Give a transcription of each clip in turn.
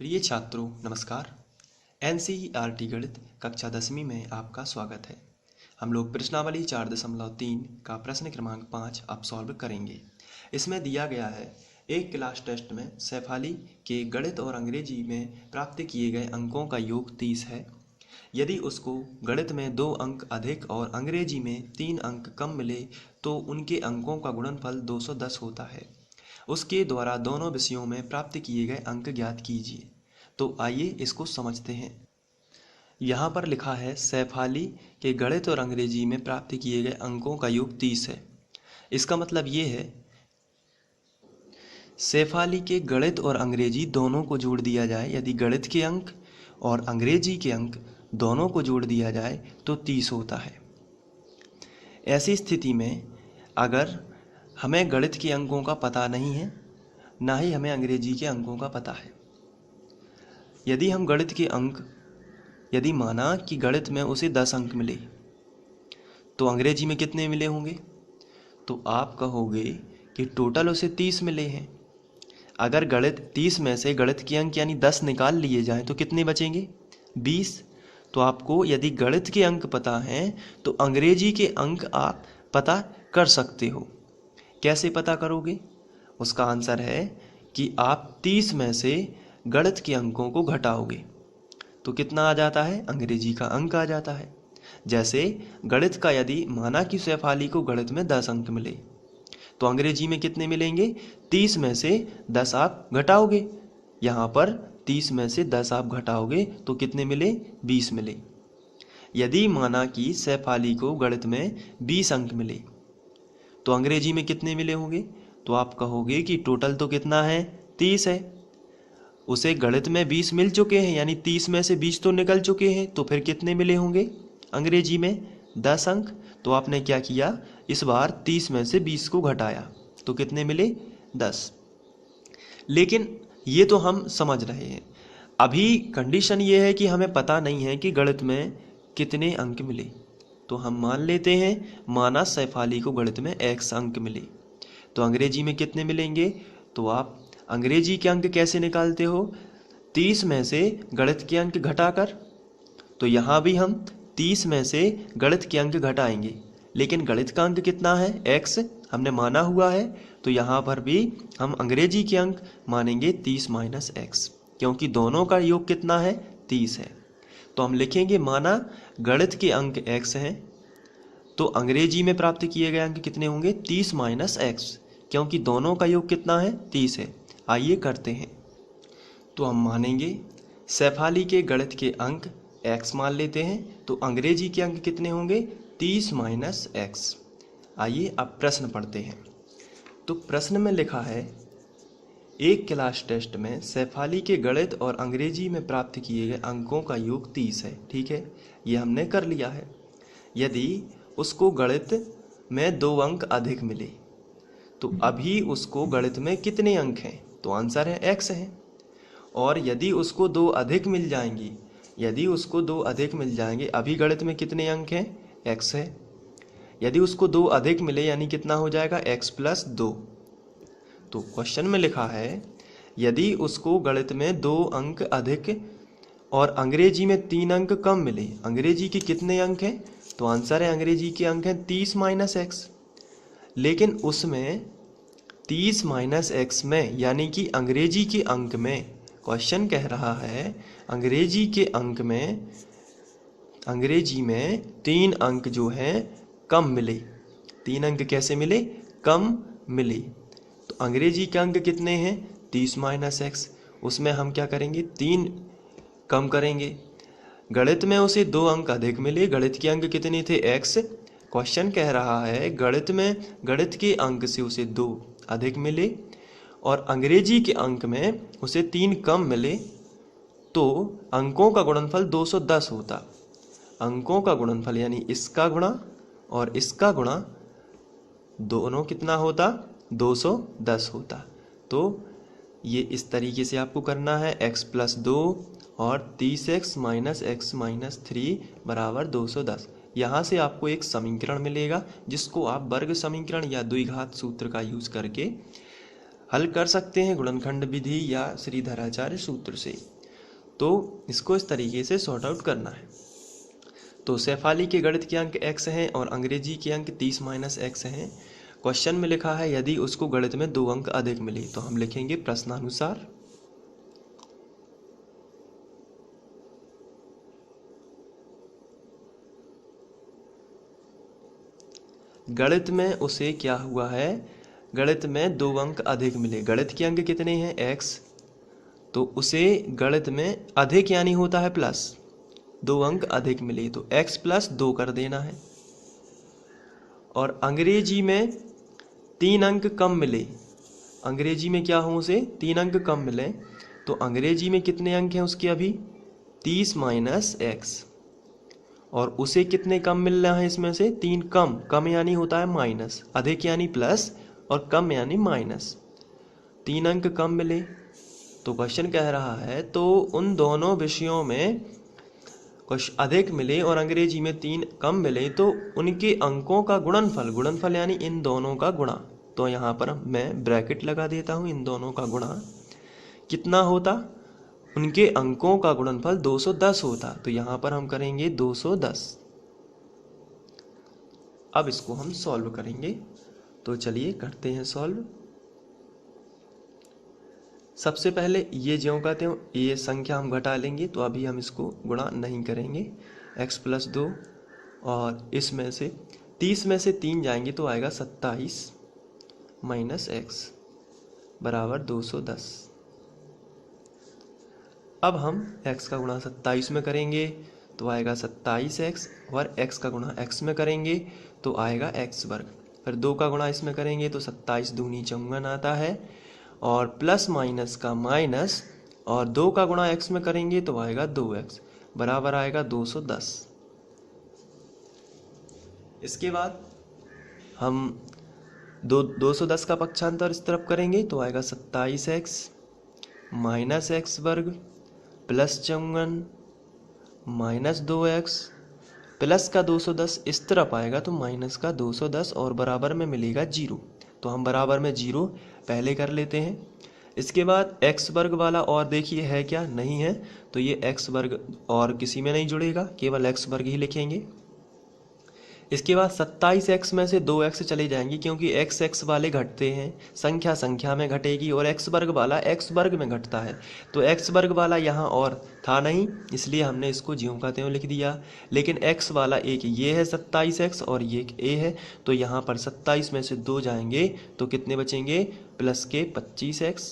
प्रिय छात्रों नमस्कार। एनसीईआरटी गणित कक्षा 10वीं में आपका स्वागत है। हम लोग प्रश्नावली 4.3 का प्रश्न क्रमांक 5 अब सॉल्व करेंगे। इसमें दिया गया है एक क्लास टेस्ट में सैफाली के गणित और अंग्रेजी में प्राप्त किए गए अंकों का योग 30 है। यदि उसको गणित में 2 अंक अधिक और अंग्रेजी में 3 अंक कम मिले तो उनके अंकों का गुणनफल 210 होता है। उसके द्वारा दोनों विषयों में प्राप्त किए गए अंक ज्ञात कीजिए। तो आइए इसको समझते हैं। यहाँ पर लिखा है सैफाली के गणित और अंग्रेजी में प्राप्त किए गए अंकों का योग 30 है। इसका मतलब ये है सैफाली के गणित और अंग्रेजी दोनों को जोड़ दिया जाए। यदि गणित के अंक और अंग्रेजी के अंक दोनों को जोड़ दिया जाए तो 30 होता है। ऐसी स्थिति में अगर हमें गणित के अंकों का पता नहीं है, ना ही हमें अंग्रेजी के अंकों का पता है, यदि हम गणित के अंक यदि माना कि गणित में उसे 10 अंक मिले तो अंग्रेजी में कितने मिले होंगे? तो आप कहोगे कि टोटल उसे 30 मिले हैं। अगर गणित 30 में से गणित के अंक यानी 10 निकाल लिए जाएं तो कितने बचेंगे? 20। तो आपको यदि गणित के अंक पता हैं तो अंग्रेजी के अंक आप पता कर सकते हो। कैसे पता करोगे? उसका आंसर है कि आप 30 में से गणित के अंकों को घटाओगे तो कितना आ जाता है? अंग्रेजी का अंक आ जाता है। जैसे गणित का यदि माना कि सैफाली को गणित में 10 अंक मिले तो अंग्रेजी में कितने मिलेंगे? 30 में से 10 आप घटाओगे। यहाँ पर 30 में से 10 आप घटाओगे तो कितने मिले? 20 मिले। यदि माना कि सैफाली को गणित में 20 अंक मिले तो अंग्रेजी में कितने मिले होंगे? तो आप कहोगे कि टोटल तो कितना है? 30 है। उसे गणित में 20 मिल चुके हैं यानी 30 में से 20 तो निकल चुके हैं, तो फिर कितने मिले होंगे? अंग्रेजी में 10 अंक। तो आपने क्या किया? इस बार 30 में से 20 को घटाया तो कितने मिले? 10। लेकिन ये तो हम समझ रहे हैं। अभी कंडीशन ये है कि हमें पता नहीं है कि गणित में कितने अंक मिले। तो हम मान लेते हैं माना सैफाली को गणित में x अंक मिले तो अंग्रेजी में कितने मिलेंगे? तो आप अंग्रेजी के अंक कैसे निकालते हो? 30 में से गणित के अंक घटाकर। तो यहाँ भी हम 30 में से गणित के अंक घटाएंगे, लेकिन गणित का अंक कितना है? x हमने माना हुआ है, तो यहाँ पर भी हम अंग्रेजी के अंक मानेंगे 30 माइनस x, क्योंकि दोनों का योग कितना है? 30 है। तो हम लिखेंगे माना गणित के अंक x हैं तो अंग्रेजी में प्राप्त किए गए अंक कितने होंगे? 30 माइनस x, क्योंकि दोनों का योग कितना है? 30 है। आइए करते हैं। तो हम मानेंगे सैफाली के गणित के अंक x मान लेते हैं तो अंग्रेजी के अंक कितने होंगे? 30 माइनस x। आइए अब प्रश्न पढ़ते हैं। तो प्रश्न में लिखा है एक क्लास टेस्ट में सैफाली के गणित और अंग्रेजी में प्राप्त किए गए अंकों का योग 30 है। ठीक है, ये हमने कर लिया है। यदि उसको गणित में 2 अंक अधिक मिले तो अभी उसको गणित में कितने अंक हैं? तो आंसर है x है। और यदि उसको 2 अधिक मिल जाएंगी, यदि उसको 2 अधिक मिल जाएंगे, अभी गणित में कितने अंक हैं? x है। यदि उसको 2 अधिक मिले यानी कितना हो जाएगा? x plus 2। तो क्वेश्चन में लिखा है यदि उसको गणित में 2 अंक अधिक और अंग्रेजी में 3 अंक कम मिले, अंग्रेजी के कितने अंक हैं? तो आंसर है अंग्रेजी के अंक हैं 30 माइनस x। लेकिन उसमें 30 माइनस x में यानी कि अंग्रेजी के अंक में, क्वेश्चन कह रहा है अंग्रेजी के अंक में, अंग्रेजी में 3 अंक जो हैं कम मिले। 3 अंक कैसे मिले? कम मिले। तो अंग्रेजी के अंक कितने हैं? 30 माइनस x। उसमें हम क्या करेंगे? 3 कम करेंगे। गणित में उसे 2 अंक अधिक मिले, गणित के अंक कितने थे? x। क्वेश्चन कह रहा है गणित में गणित के अंक से उसे 2 अधिक मिले और अंग्रेजी के अंक में उसे 3 कम मिले, तो अंकों का गुणनफल 210 होता। अंकों का गुणनफल यानी इसका गुणा और इसका गुणा दोनों कितना होता? 210 होता। तो ये इस तरीके से आपको करना है। x प्लस 2 और 30x माइनस x माइनस 3 बराबर 210। यहाँ से आपको एक समीकरण मिलेगा जिसको आप वर्ग समीकरण या द्विघात सूत्र का यूज करके हल कर सकते हैं गुणनखंड विधि या श्रीधराचार्य सूत्र से। तो इसको इस तरीके से सॉर्ट आउट करना है। तो शेफाली के गणित के अंक x हैं और अंग्रेजी के अंक 30 माइनस x हैं। क्वेश्चन में लिखा है यदि उसको गणित में 2 अंक अधिक मिले, तो हम लिखेंगे प्रश्नानुसार गणित में उसे क्या हुआ है, गणित में 2 अंक अधिक मिले। गणित के अंक कितने हैं x, तो उसे गणित में अधिक यानी होता है प्लस, 2 अंक अधिक मिले तो x प्लस 2 कर देना है। और अंग्रेजी में 3 अंक कम मिले, अंग्रेजी में क्या हो उसे 3 अंक कम मिले, तो अंग्रेजी में कितने अंक हैं उसके अभी 30 माइनस x, और उसे कितने कम मिल रहा है इसमें से 3 कम, कम यानी होता है माइनस, अधिक यानी प्लस और कम यानी माइनस, 3 अंक कम मिले। तो क्वेश्चन कह रहा है तो उन दोनों विषयों में कुछ अधिक मिले और अंग्रेजी में 3 कम मिले तो उनके अंकों का गुणनफल, गुणनफल यानी इन दोनों का गुणा, तो यहाँ पर मैं ब्रैकेट लगा देता हूँ, इन दोनों का गुणा कितना होता, उनके अंकों का गुणनफल 210 होता। तो यहाँ पर हम करेंगे 210। अब इसको हम सॉल्व करेंगे, तो चलिए करते हैं सॉल्व। सबसे पहले ये ज्यों कहते हो ये संख्या हम घटा लेंगे, तो अभी हम इसको गुणा नहीं करेंगे। x प्लस 2 और इसमें से 30 में से 3 जाएंगे तो आएगा 27 माइनस x बराबर 210। अब हम x का गुणा 27 में करेंगे तो आएगा 27x, और x का गुणा x में करेंगे तो आएगा x वर्ग। फिर 2 का गुणा इसमें करेंगे तो 27 दूनी 54 आता है, और प्लस माइनस का माइनस, और 2 का गुणा x में करेंगे तो आएगा 2x बराबर आएगा 210। इसके बाद हम 210 का पक्षांतर इस तरफ करेंगे तो आएगा 27x माइनस x वर्ग प्लस 54 माइनस 2x प्लस का 210 इस तरफ आएगा तो माइनस का 210, और बराबर में मिलेगा 0। तो हम बराबर में 0 पहले कर लेते हैं। इसके बाद x वर्ग वाला और देखिए है क्या, नहीं है, तो ये x वर्ग और किसी में नहीं जुड़ेगा, केवल x वर्ग ही लिखेंगे। इसके बाद 27x में से 2x चले जाएंगे क्योंकि x वाले घटते हैं, संख्या संख्या में घटेगी, और x वर्ग वाला x वर्ग में घटता है। तो x वर्ग वाला यहाँ और था नहीं, इसलिए हमने इसको ज्यों का त्यों लिख दिया। लेकिन x वाला एक ये है 27x और ये एक a है, तो यहाँ पर 27 में से 2 जाएंगे तो कितने बचेंगे, प्लस के 25x,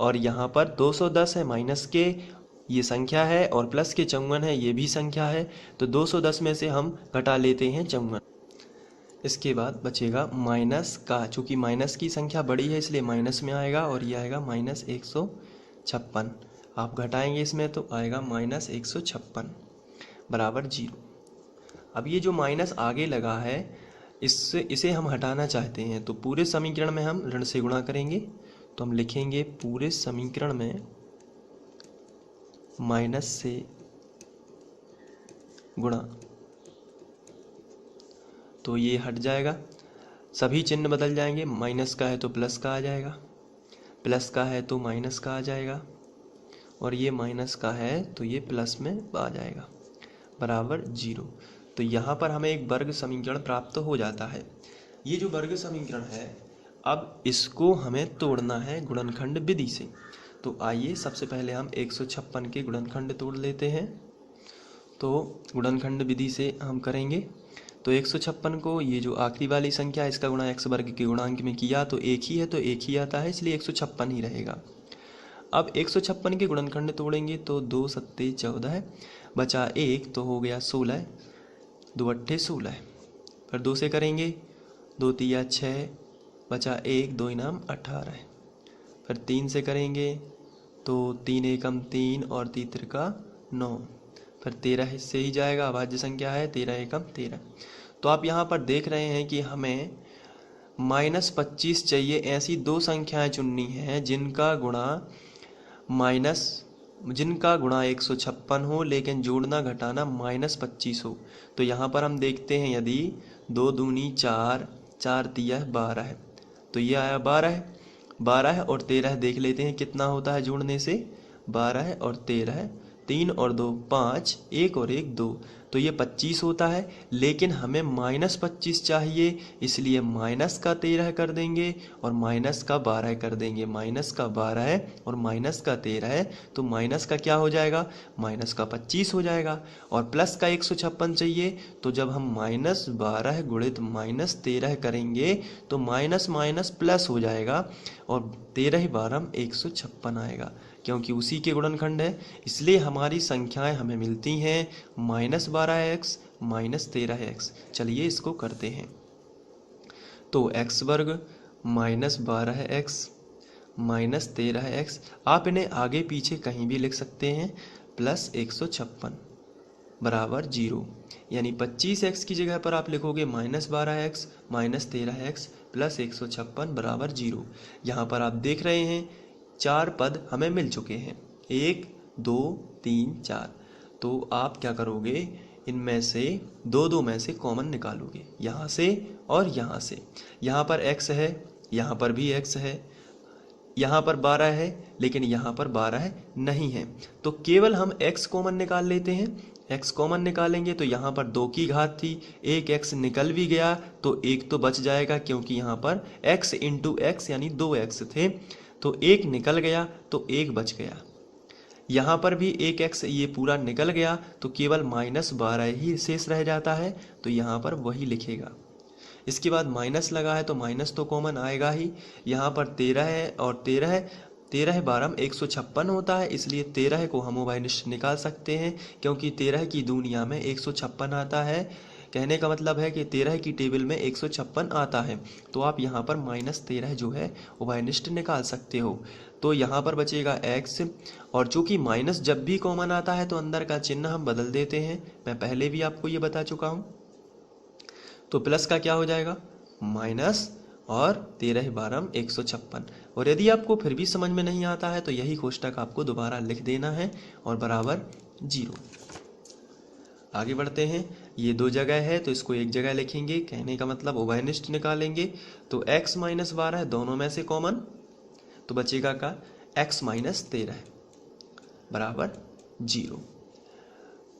और यहाँ पर 210 है माइनस के ये संख्या है, और प्लस के 54 है ये भी संख्या है, तो 210 में से हम घटा लेते हैं 54। इसके बाद बचेगा माइनस का, चूंकि माइनस की संख्या बड़ी है इसलिए माइनस में आएगा, और ये आएगा माइनस 156। आप घटाएंगे इसमें तो आएगा माइनस 156 बराबर 0। अब ये जो माइनस आगे लगा है इसे हम हटाना चाहते हैं, तो पूरे समीकरण में हम ऋण से गुणा करेंगे। तो हम लिखेंगे पूरे समीकरण में माइनस से गुणा, तो ये हट जाएगा, सभी चिन्ह बदल जाएंगे, माइनस का है तो प्लस का आ जाएगा, प्लस का है तो माइनस का आ जाएगा, और ये माइनस का है तो ये प्लस में आ जाएगा बराबर 0। तो यहाँ पर हमें एक वर्ग समीकरण प्राप्त हो जाता है। ये जो वर्ग समीकरण है अब इसको हमें तोड़ना है गुणनखंड विधि से। तो आइए सबसे पहले हम 156 के गुणनखंड तोड़ लेते हैं। तो गुणनखंड विधि से हम करेंगे, तो 156 को ये जो आखिरी वाली संख्या है इसका गुणा x वर्ग के गुणांक में किया तो एक ही है तो एक ही आता है, इसलिए 156 ही रहेगा। अब 156 के गुणनखंड तोड़ेंगे तो 2 सत्ते 14 बचा 1 तो हो गया 16, 2 अट्ठे 16, फिर 2 से करेंगे 2 तिया 6 बचा 1 2 इनाम 18, फिर 3 से करेंगे तो 3 एकम 3 और 3 त्रिका 9, फिर 13 हिस्से ही जाएगा, अभाज्य संख्या है 13 एकम 13। तो आप यहाँ पर देख रहे हैं कि हमें -25 चाहिए। ऐसी 2 संख्याएं चुननी हैं जिनका गुणा 156 हो लेकिन जोड़ना घटाना -25 हो। तो यहाँ पर हम देखते हैं यदि 2 दूनी 4, 4 तिया 12 है, तो ये आया 12। 12 और 13 देख लेते हैं कितना होता है जोड़ने से। 12 और 13, 3 और 2 5, 1 और 1 2, तो ये 25 होता है। लेकिन हमें -25 चाहिए, इसलिए माइनस का 13 कर देंगे और माइनस का 12 कर देंगे। माइनस का 12 और माइनस का 13, तो माइनस का क्या हो जाएगा, माइनस का 25 हो जाएगा। और प्लस का 156 चाहिए, तो जब हम -12 गुणित -13 करेंगे तो माइनस माइनस प्लस हो जाएगा और 13 12 156 आएगा, क्योंकि उसी के गुणनखंड है। इसलिए हमारी संख्याएं हमें मिलती हैं -12x -13x। चलिए इसको करते हैं। तो x वर्ग -12x -13x, आप इन्हें आगे पीछे कहीं भी लिख सकते हैं, प्लस 156 बराबर 0। यानी 25x की जगह पर आप लिखोगे -12x -13x प्लस 156 बराबर 0। यहाँ पर आप देख रहे हैं 4 पद हमें मिल चुके हैं, 1 2 3 4। तो आप क्या करोगे, इनमें से दो में से कॉमन निकालोगे, यहाँ से और यहाँ से। यहाँ पर x है, यहाँ पर भी x है, यहाँ पर 12 है, लेकिन यहाँ पर 12 नहीं है, तो केवल हम x कॉमन निकाल लेते हैं। x कॉमन निकालेंगे तो यहाँ पर 2 की घात थी, एक x निकल भी गया तो एक तो बच जाएगा, क्योंकि यहाँ पर x इंटू एक्स यानी 2x थे, तो एक निकल गया तो एक बच गया। यहाँ पर भी एक x ये पूरा निकल गया तो केवल -12 ही शेष रह जाता है, तो यहाँ पर वही लिखेगा। इसके बाद माइनस लगा है तो माइनस तो कॉमन आएगा ही। यहाँ पर 13 है और 13 12 156 होता है, इसलिए 13 को हम उभयनिष्ठ निकाल सकते हैं, क्योंकि 13 की दुनिया में 156 आता है। कहने का मतलब है कि 13 की टेबल में 156 आता है, तो आप यहाँ पर -13 जो है उभयनिष्ठ निकाल सकते हो। तो यहाँ पर बचेगा x, और चूंकि माइनस जब भी कॉमन आता है तो अंदर का चिन्ह हम बदल देते हैं, मैं पहले भी आपको ये बता चुका हूँ। तो प्लस का क्या हो जाएगा, माइनस और 13 12 156। और यदि आपको फिर भी समझ में नहीं आता है तो यही कोष्टक आपको दोबारा लिख देना है और बराबर 0। आगे बढ़ते हैं, ये 2 जगह है तो इसको एक जगह लिखेंगे, कहने का मतलब उभयनिष्ठ निकालेंगे। तो x -12 दोनों में से कॉमन, तो बचेगा का x -13 बराबर 0।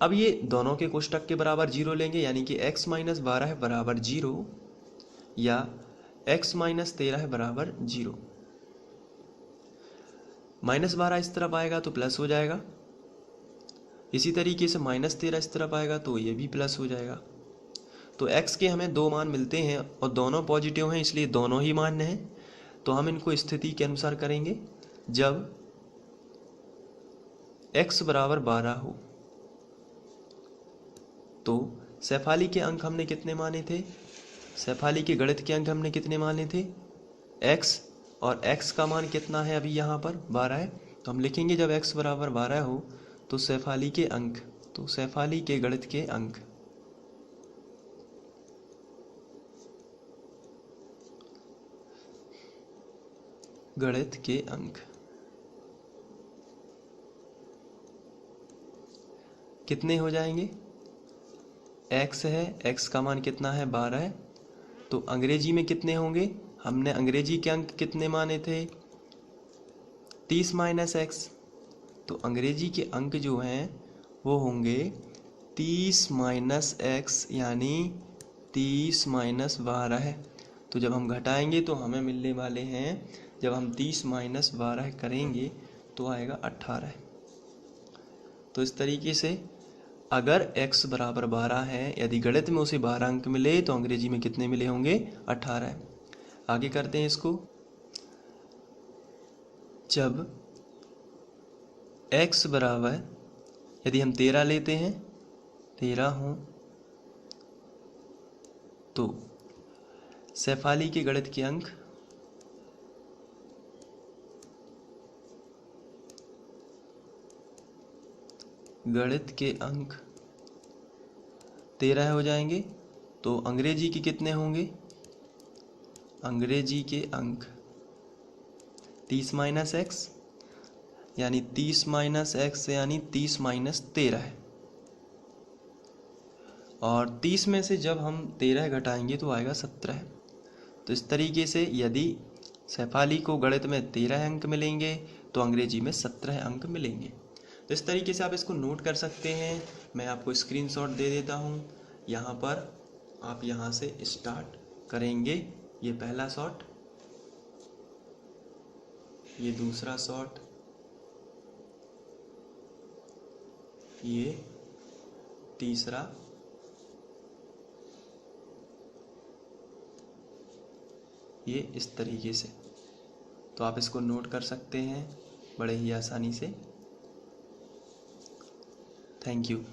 अब ये दोनों के कोष्टक के बराबर 0 लेंगे, यानी कि x -12 बराबर 0 या x -13 बराबर 0। -12 इस तरफ आएगा तो प्लस हो जाएगा, इसी तरीके से -13 इस तरफ आएगा तो ये भी प्लस हो जाएगा। तो x के हमें 2 मान मिलते हैं और दोनों पॉजिटिव हैं, इसलिए दोनों ही मान्य हैं। तो हम इनको स्थिति के अनुसार करेंगे। जब x बराबर 12 हो तो शेफाली के अंक हमने कितने माने थे, शेफाली के गणित के अंक हमने कितने माने थे, x, और x का मान कितना है अभी यहाँ पर 12 है, तो हम लिखेंगे जब x बराबर 12 हो तो शेफाली के अंक, तो शेफाली के गणित के अंक कितने हो जाएंगे, x है, x का मान कितना है 12, तो अंग्रेजी में कितने होंगे, हमने अंग्रेजी के अंक कितने माने थे 30 -x, तो अंग्रेजी के अंक जो हैं वो होंगे 30 -x यानी 30 -12। तो जब हम घटाएंगे तो हमें मिलने वाले हैं, जब हम 30 -12 करेंगे तो आएगा 18। तो इस तरीके से अगर x बराबर 12 है, यदि गणित में उसे 12 अंक मिले तो अंग्रेजी में कितने मिले होंगे 18। आगे करते हैं इसको। जब x बराबर, यदि हम 13 लेते हैं, 13 हो तो शेफाली के गणित के अंक गणित के अंक 13 हो जाएंगे। तो अंग्रेजी के कितने होंगे, अंग्रेजी के अंक 30 -x यानी 30 -x यानी 30 -13, और 30 में से जब हम 13 घटाएंगे तो आएगा 17। तो इस तरीके से यदि शेफाली को गणित में 13 अंक मिलेंगे तो अंग्रेजी में 17 अंक मिलेंगे। तो इस तरीके से आप इसको नोट कर सकते हैं। मैं आपको स्क्रीनशॉट दे देता हूँ। यहाँ पर आप यहाँ से स्टार्ट करेंगे। ये पहला शॉट, ये दूसरा शॉट, ये तीसरा, ये इस तरीके से। तो आप इसको नोट कर सकते हैं बड़े ही आसानी से। Thank you.